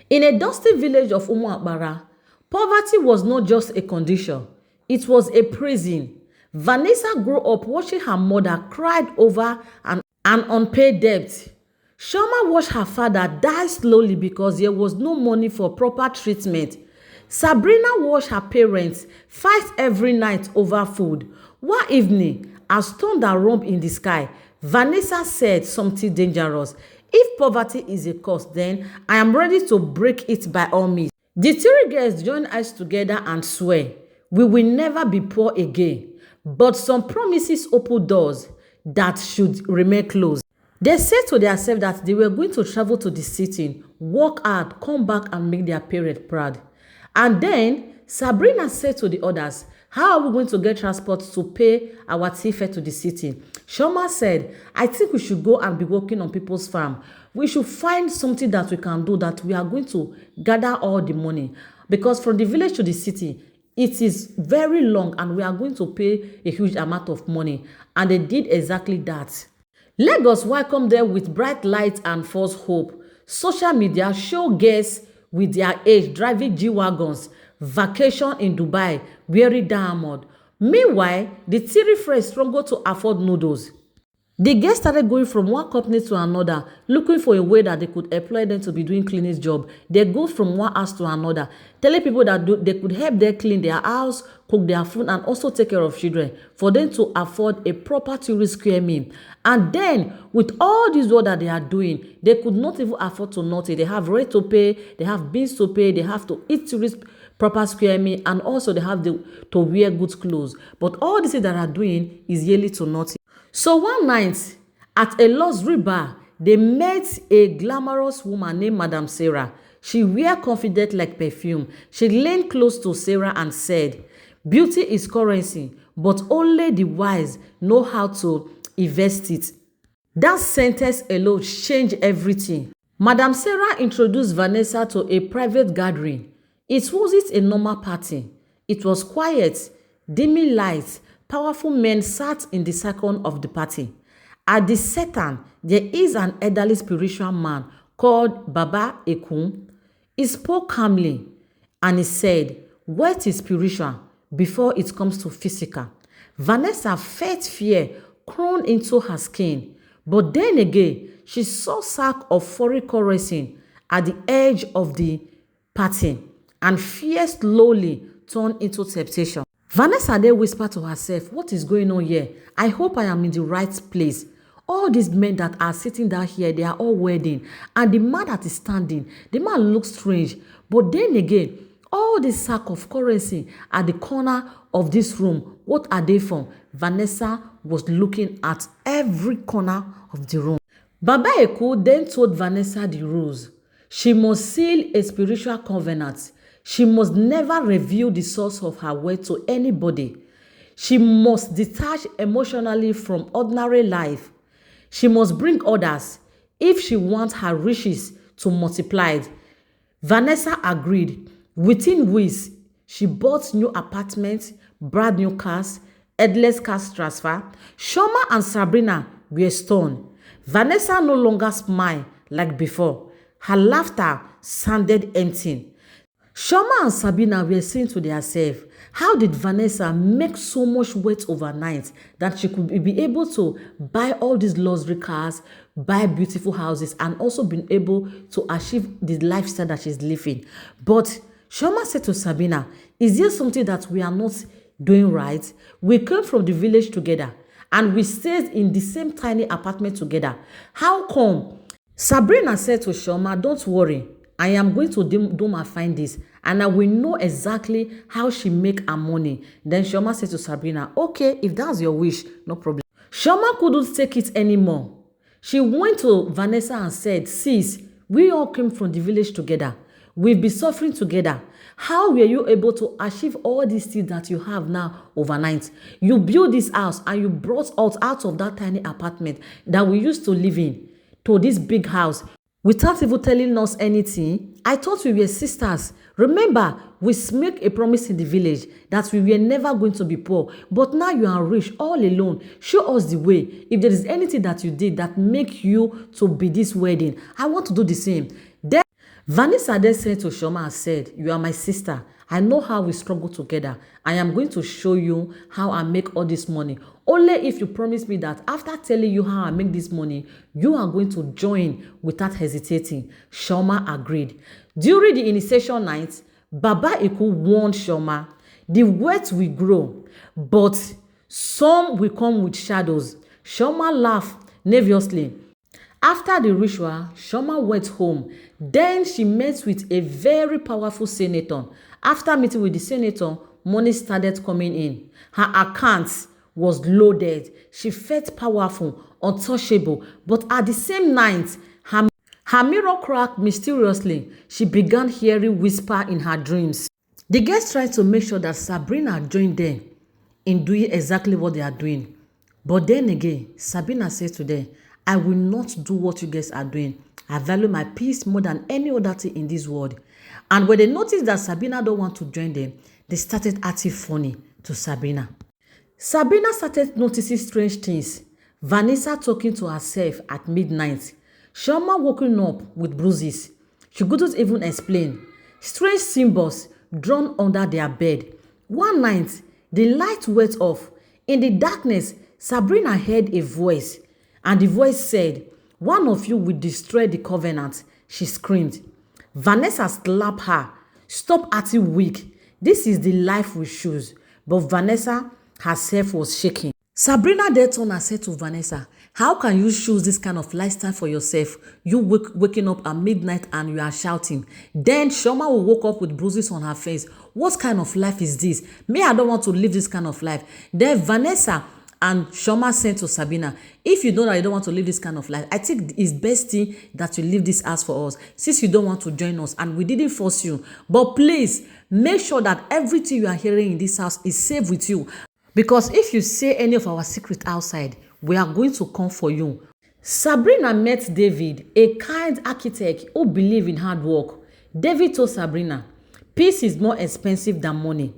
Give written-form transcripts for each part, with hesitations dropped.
In a dusty village of Umuakbara, poverty was not just a condition, it was a prison. Vanessa grew up watching her mother cried over an unpaid debt. Shoma watched her father die slowly because there was no money for proper treatment. Sabrina watched her parents fight every night over food. One evening, as thunder roamed in the sky, Vanessa said something dangerous. If poverty is a curse, then I am ready to break it by all means. The three girls joined eyes together and swear, we will never be poor again. But some promises opened doors that should remain closed. They said to themselves that they were going to travel to the city, work hard, come back and make their parents proud. And then Sabrina said to the others, how are we going to get transport to pay our tea fare to the city? Shoma said, I think we should go and be working on people's farm. We should find something that we can do that we are going to gather all the money. Because from the village to the city, it is very long and we are going to pay a huge amount of money. And they did exactly that. Lagos welcomed them with bright lights and false hope. Social media show guests with their age driving G-Wagons, vacation in Dubai, wearing diamond. Meanwhile, the three friends struggled to afford noodles. The guests started going from one company to another, looking for a way that they could employ them to be doing cleaning job. They go from one house to another, telling people that they could help them clean their house, cook their food, and also take care of children for them to afford a proper tourist square meal. And then, with all this work that they are doing, they could not even afford to nothing. They have rent to pay, they have bills to pay, they have to eat tourist proper square meal, and also they have to wear good clothes. But all this that they are doing is yearly to nothing. So one night, at a luxury bar, they met a glamorous woman named Madam Sarah. She wear confident like perfume. She leaned close to Sarah and said, beauty is currency, but only the wise know how to invest it. That sentence alone changed everything. Madam Sarah introduced Vanessa to a private gathering. It wasn't a normal party. It was quiet, dimming lights. Powerful men sat in the circle of the party. At the center, there is an elderly spiritual man called Baba Ekun. He spoke calmly and he said, wealth is spiritual before it comes to physical. Vanessa felt fear crawl into her skin, but then again, she saw sack of foreign currency at the edge of the party, and fear slowly turned into temptation. Vanessa then whispered to herself, what is going on here? I hope I am in the right place. All these men that are sitting down here, they are all wedding. And the man that is standing, the man looks strange. But then again, all this sack of currency at the corner of this room, what are they from? Vanessa was looking at every corner of the room. Baba Eku then told Vanessa the rules. She must seal a spiritual covenant. She must never reveal the source of her wealth to anybody. She must detach emotionally from ordinary life. She must bring others if she wants her riches to multiply. Vanessa agreed. Within weeks, she bought new apartments, brand new cars, headless cash transfer. Shoma and Sabrina were stunned. Vanessa no longer smiled like before. Her laughter sounded empty. Shoma and Sabina were saying to themselves, how did Vanessa make so much weight overnight that she could be able to buy all these luxury cars, buy beautiful houses, and also be able to achieve the lifestyle that she's living? But Shoma said to Sabina, is there something that we are not doing right? We came from the village together and we stayed in the same tiny apartment together. How come? Sabrina said to Shoma, don't worry. I am going to do my find this and I will know exactly how she make her money. Then Shoma said to Sabrina, okay, if that's your wish, no problem. Shoma couldn't take it anymore. She went to Vanessa and said, sis, we all came from the village together. We've been suffering together. How were you able to achieve all these things that you have now overnight? You built this house and you brought us out of that tiny apartment that we used to live in to this big house without even telling us anything. I thought we were sisters. Remember, we make a promise in the village that we were never going to be poor. But now you are rich all alone. Show us the way. If there is anything that you did that make you to be this wedding, I want to do the same. Then Vanessa then said to Shoma and said, "You are my sister. I know how we struggle together. I am going to show you how I make all this money. Only if you promise me that after telling you how I make this money, you are going to join without hesitating." Shoma agreed. During the initiation night, Baba Iku warned Shoma, "The wealth will grow, but some will come with shadows." Shoma laughed nervously. After the ritual, Shoma went home. Then she met with a very powerful senator. After meeting with the senator, money started coming in. Her account was loaded. She felt powerful, untouchable. But at the same night, her mirror cracked mysteriously. She began hearing whisper in her dreams. The girls tried to make sure that Sabrina joined them in doing exactly what they are doing. But then again, Sabrina said to them, "I will not do what you guys are doing. I value my peace more than any other thing in this world." And when they noticed that Sabrina don't want to join them, they started acting funny to Sabrina. Sabrina started noticing strange things. Vanessa talking to herself at midnight. Shoma waking up with bruises. She couldn't even explain. Strange symbols drawn under their bed. One night, the light went off. In the darkness, Sabrina heard a voice, and the voice said, "One of you will destroy the covenant." She screamed. Vanessa slapped her. "Stop acting weak. This is the life we choose." But Vanessa herself was shaking. Sabrina then turned and said to Vanessa, "How can you choose this kind of lifestyle for yourself? You waking up at midnight and you are shouting." Then Shoma woke up with bruises on her face. "What kind of life is this? Me, I don't want to live this kind of life." Then Vanessa and Shoma said to Sabrina, "If you know that you don't want to live this kind of life, I think it's best thing that you leave this house for us, since you don't want to join us and we didn't force you. But please, make sure that everything you are hearing in this house is safe with you. Because if you say any of our secret outside, we are going to come for you." Sabrina met David, a kind architect who believed in hard work. David told Sabrina, "Peace is more expensive than money."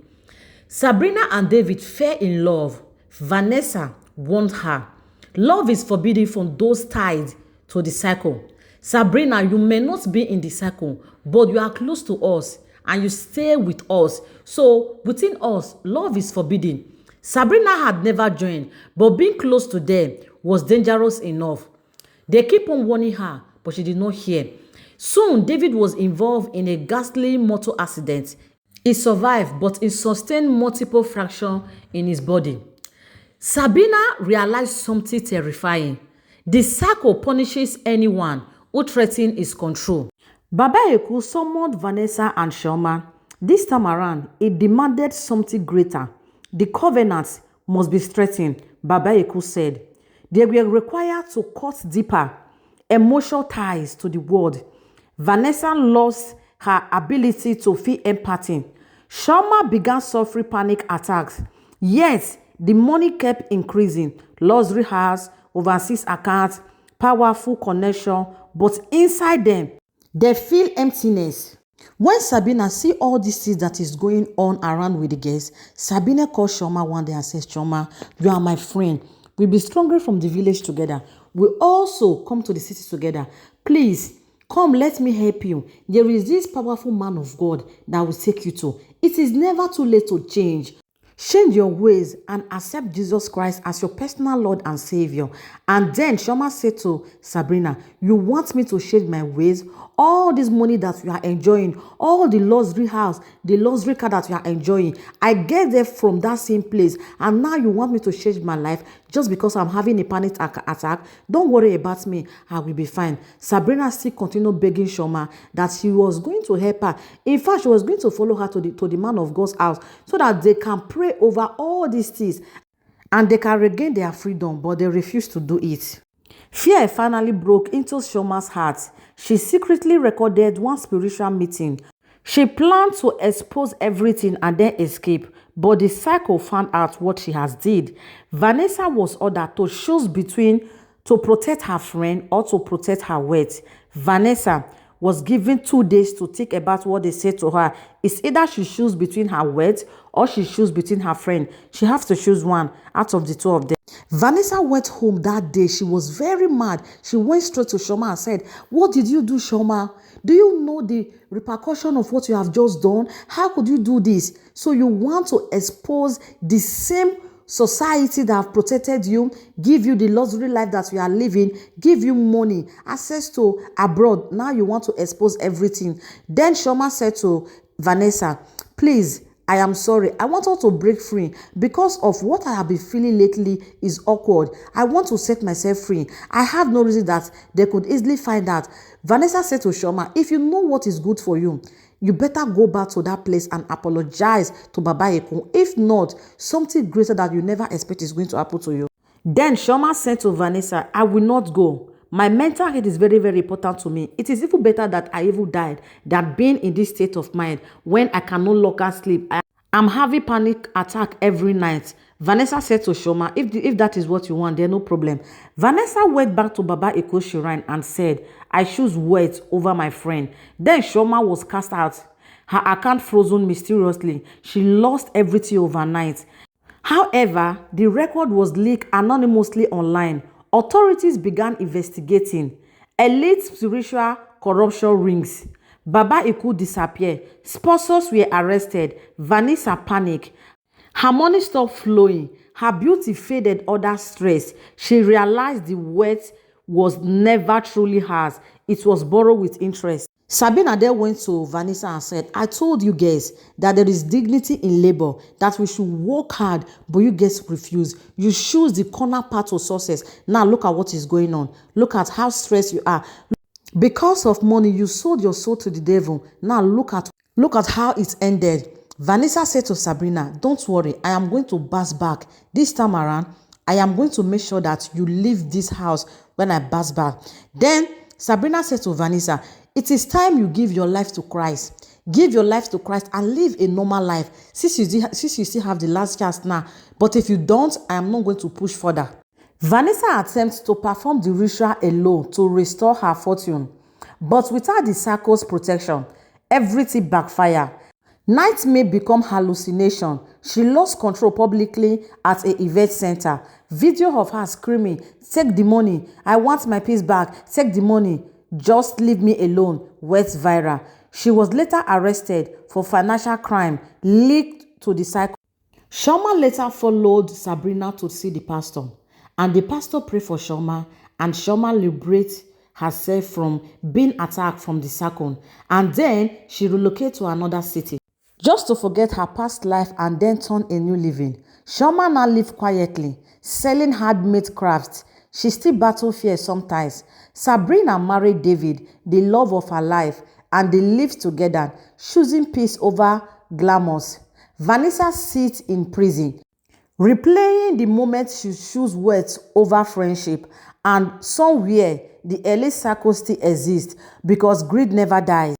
Sabrina and David fell in love. Vanessa warned her, "Love is forbidden from those tied to the cycle. Sabrina, you may not be in the cycle, but you are close to us and you stay with us. So within us, love is forbidden." Sabrina had never joined, but being close to them was dangerous enough. They keep on warning her, but she did not hear. Soon, David was involved in a ghastly motor accident. He survived, but he sustained multiple fractures in his body. Sabrina realized something terrifying. The cycle punishes anyone who threatens its control. Baba Eku summoned Vanessa and Shoma. This time around, it demanded something greater. The covenant must be strengthened, Baba Eku said. They were required to cut deeper emotional ties to the world. Vanessa lost her ability to feel empathy. Shoma began suffering panic attacks. Yet, the money kept increasing. Luxury house, overseas accounts, powerful connection, but inside them, they feel emptiness. When Sabina see all these things that is going on around with the girls, Sabina called Shoma one day and says, "Shoma, you are my friend. We'll be stronger from the village together. We'll also come to the city together. Please, come, let me help you. There is this powerful man of God that will take you to. It is never too late to change. Change your ways and accept Jesus Christ as your personal Lord and Savior." And then Shoma said to Sabrina, "You want me to change my ways? All this money that you are enjoying, all the luxury house, the luxury car that you are enjoying, I get there from that same place. And now you want me to change my life just because I'm having a panic attack? Don't worry about me. I will be fine." Sabrina still continued begging Shoma that she was going to help her. In fact, she was going to follow her to the man of God's house so that they can pray over all these things and they can regain their freedom, but they refused to do it. Fear finally broke into Shoma's heart. She secretly recorded one spiritual meeting. She planned to expose everything and then escape, but the cycle found out what she has did. Vanessa was ordered to choose between to protect her friend or to protect her wealth. Vanessa, was given 2 days to think about what they said to her. It's either she choose between her words or she choose between her friend. She has to choose one out of the two of them. Vanessa went home that day. She was very mad. She went straight to Shoma and said, "What did you do, Shoma? Do you know the repercussion of what you have just done? How could you do this? So you want to expose the same society that have protected you, give you the luxury life that you are living, give you money, access to abroad. Now you want to expose everything." Then Shoma said to Vanessa, "Please, I am sorry. I want her to break free because of what I have been feeling lately is awkward. I want to set myself free. I have no reason that they could easily find out." Vanessa said to Shoma, "If you know what is good for you, you better go back to that place and apologize to Baba Ekun. If not, something greater that you never expect is going to happen to you." Then Shoma said to Vanessa, "I will not go. My mental health is very, very important to me. It is even better that I even died than being in this state of mind when I can no longer sleep. I'm having panic attack every night." Vanessa said to Shoma, if that is what you want, then no problem." Vanessa went back to Baba Eko's shrine and said, "I choose words over my friend." Then Shoma was cast out. Her account frozen mysteriously. She lost everything overnight. However, the record was leaked anonymously online. Authorities began investigating. Elite spiritual corruption rings. Baba Iku disappeared. Sponsors were arrested. Vanessa panicked. Her money stopped flowing. Her beauty faded under stress. She realized the wealth was never truly hers. It was borrowed with interest. Sabina then went to Vanessa and said, "I told you guys that there is dignity in labor, that we should work hard, but you guys refuse. You choose the corner path to success. Now look at what is going on. Look at how stressed you are. Because of money, you sold your soul to the devil. Now look at how it ended." Vanessa said to Sabrina, "Don't worry, I am going to bounce back. This time around, I am going to make sure that you leave this house when I bounce back." Then Sabrina said to Vanessa, "It is time you give your life to Christ. Give your life to Christ and live a normal life. Since you still have the last chance now. But if you don't, I am not going to push further." Vanessa attempts to perform the ritual alone to restore her fortune. But without the circle's protection, everything backfired. Nightmare become hallucination. She lost control publicly at an event center. Video of her screaming, "Take the money. I want my peace back. Take the money. Just leave me alone," went viral. She was later arrested for financial crime linked to the cycle. Shoma later followed Sabrina to see the pastor, and the pastor prayed for Shoma, and Shoma liberated herself from being attacked from the circle, and then she relocated to another city just to forget her past life and then turn a new living. Shoma now lived quietly, selling handmade crafts. She still battled fear sometimes. Sabrina married David, the love of her life, and they lived together, choosing peace over glamorous. Vanessa sits in prison, replaying the moment she chose words over friendship, and somewhere the elite circle still exists because greed never dies.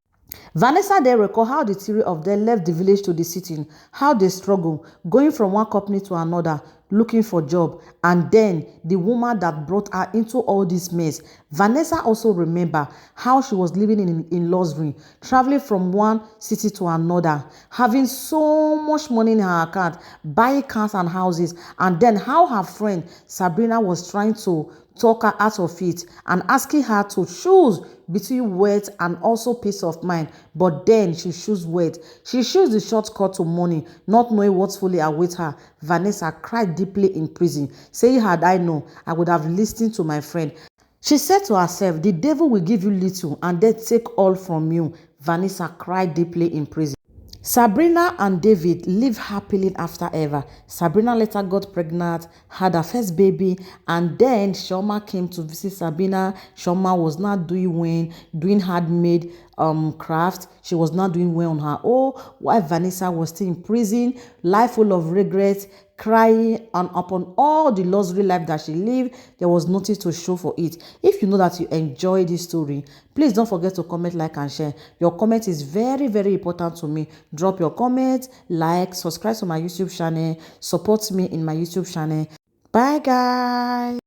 Vanessa then recalled how the three of them left the village to the city, how they struggled, going from one company to another, looking for job, and then the woman that brought her into all this mess. Vanessa also remembered how she was living in luxury, traveling from one city to another, having so much money in her account, buying cars and houses, and then how her friend Sabrina was trying to talk her out of it and asking her to choose between wealth and also peace of mind. But then she chose wealth. She chose the shortcut to money, not knowing what fully awaits her. Vanessa cried deeply in prison, saying, "Had I known, I would have listened to my friend." She said to herself, "The devil will give you little and then take all from you." Vanessa cried deeply in prison. Sabrina and David lived happily after ever. Sabrina later got pregnant, had her first baby, and then Shoma came to visit Sabrina. Shoma was not doing handmade craft. She was not doing well on her own, while Vanessa was still in prison, life full of regrets, crying, and upon all the luxury life that she lived, there was nothing to show for it. If you know that you enjoy this story, please don't forget to comment, like, and share. Your comment is very, very important to me. Drop your comment, like, subscribe to my YouTube channel, support me in my YouTube channel. Bye, guys.